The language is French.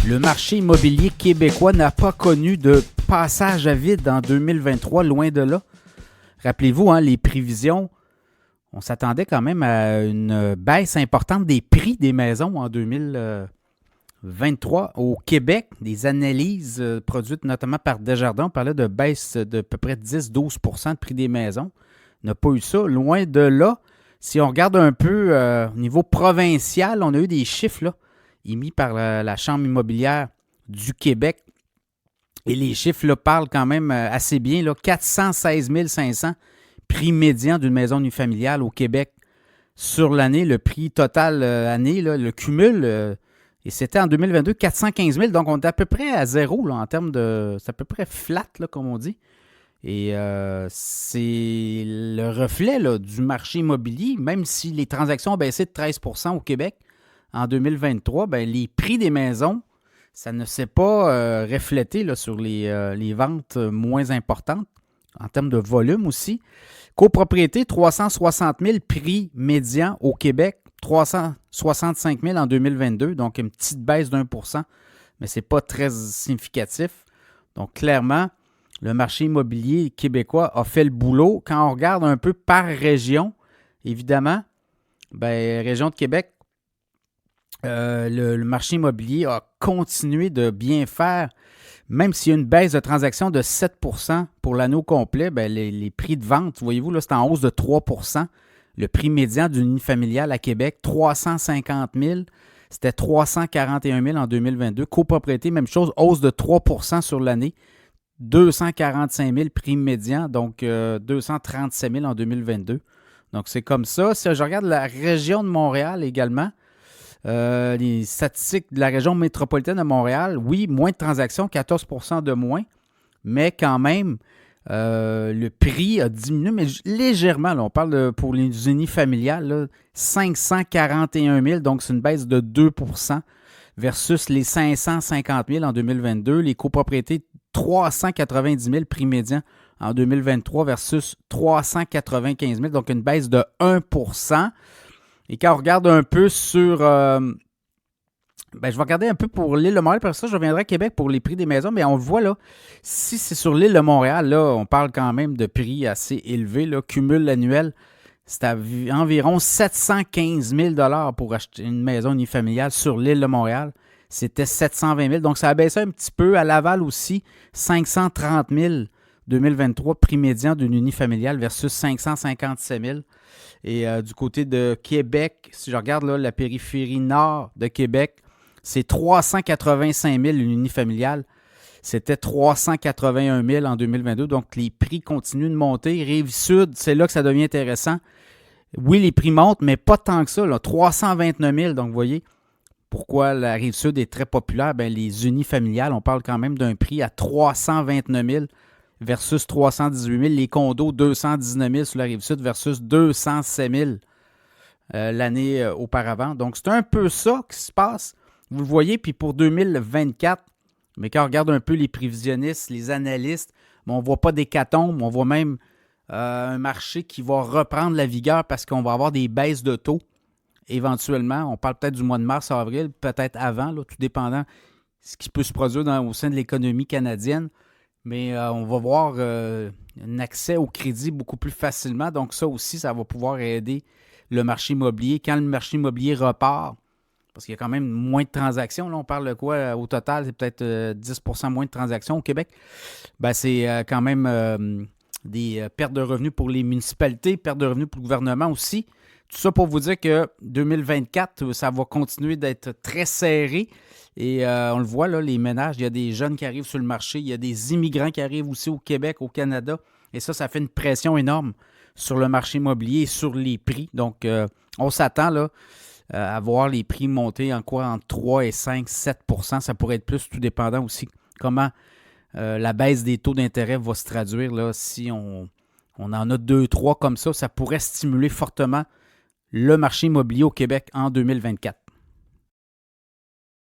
Le marché immobilier québécois n'a pas connu de passage à vide en 2023, loin de là. Rappelez-vous, les prévisions, on s'attendait quand même à une baisse importante des prix des maisons en 2023 au Québec. Des analyses produites notamment par Desjardins, on parlait de baisse de à peu près 10-12 % de prix des maisons. On n'a pas eu ça, loin de là. Si on regarde un peu au niveau provincial, on a eu des chiffres là, émis par la Chambre immobilière du Québec. Et les chiffres là, parlent quand même assez bien. Là, 416 500 prix médian d'une maison unifamiliale au Québec sur l'année. Le prix total année, là, le cumul, et c'était en 2022, 415 000. Donc, on est à peu près à zéro là, en termes de... C'est à peu près flat, là, comme on dit. Et c'est le reflet là, du marché immobilier. Même si les transactions ont baissé de 13 % au Québec en 2023, ben, les prix des maisons, ça ne s'est pas reflété là, sur les ventes moins importantes, en termes de volume aussi. Copropriété, 360 000 prix médian au Québec, 365 000 en 2022, donc une petite baisse d'1 %, mais ce n'est pas très significatif. Donc clairement, le marché immobilier québécois a fait le boulot. Quand on regarde un peu par région, évidemment, ben, région de Québec, le marché immobilier a continué de bien faire. Même s'il y a une baisse de transactions de 7 % pour l'année au complet, ben les prix de vente, voyez-vous, là, c'est en hausse de 3 %. Le prix médian d'une unifamiliale à Québec, 350 000. C'était 341 000 en 2022. Copropriété, même chose, hausse de 3 % sur l'année. 245 000 prix médian, donc 237 000 en 2022. Donc, c'est comme ça. Si je regarde la région de Montréal également, les statistiques de la région métropolitaine de Montréal, oui, moins de transactions, 14 % de moins, mais quand même, le prix a diminué, mais légèrement. Là, on parle pour les unifamiliales, là, 541 000, donc c'est une baisse de 2 % versus les 550 000 en 2022. Les copropriétés, 390 000 prix médian en 2023 versus 395 000, donc une baisse de 1 %. Et quand on regarde un peu sur... je vais regarder un peu pour l'île de Montréal, parce que ça, je reviendrai à Québec pour les prix des maisons, mais on le voit là, si c'est sur l'île de Montréal, là, on parle quand même de prix assez élevés, là, cumul annuel, c'est à environ 715 000 $ pour acheter une maison unifamiliale sur l'île de Montréal. C'était 720 000, donc ça a baissé un petit peu. À Laval aussi, 530 000 2023, prix médian d'une unifamiliale versus 557 000. Et du côté de Québec, si je regarde là, la périphérie nord de Québec, c'est 385 000 une unifamiliale. C'était 381 000 en 2022. Donc, les prix continuent de monter. Rive-Sud, c'est là que ça devient intéressant. Oui, les prix montent, mais pas tant que ça. Là, 329 000. Donc, vous voyez pourquoi la Rive-Sud est très populaire. Bien, les unifamiliales, on parle quand même d'un prix à 329 000 versus 318 000. Les condos, 219 000 sur la Rive-Sud versus 207 000 l'année auparavant. Donc, c'est un peu ça qui se passe. Vous le voyez, puis pour 2024, mais quand on regarde un peu les prévisionnistes, les analystes, on ne voit pas d'hécatombe, on voit même un marché qui va reprendre la vigueur parce qu'on va avoir des baisses de taux éventuellement. On parle peut-être du mois de mars, avril, peut-être avant, là, tout dépendant de ce qui peut se produire au sein de l'économie canadienne. Mais on va voir un accès au crédit beaucoup plus facilement. Donc ça aussi, ça va pouvoir aider le marché immobilier. Quand le marché immobilier repart, parce qu'il y a quand même moins de transactions, là, on parle de quoi au total, c'est peut-être 10 % moins de transactions au Québec. Ben, c'est quand même des pertes de revenus pour les municipalités, pertes de revenus pour le gouvernement aussi. Tout ça pour vous dire que 2024, ça va continuer d'être très serré. Et on le voit, là, les ménages, il y a des jeunes qui arrivent sur le marché, il y a des immigrants qui arrivent aussi au Québec, au Canada. Et ça fait une pression énorme sur le marché immobilier et sur les prix. Donc, on s'attend là, à voir les prix monter entre 3 et 5, 7 %. Ça pourrait être plus, tout dépendant aussi comment la baisse des taux d'intérêt va se traduire. Là, si on en a 2, 3 comme ça pourrait stimuler fortement le marché immobilier au Québec en 2024.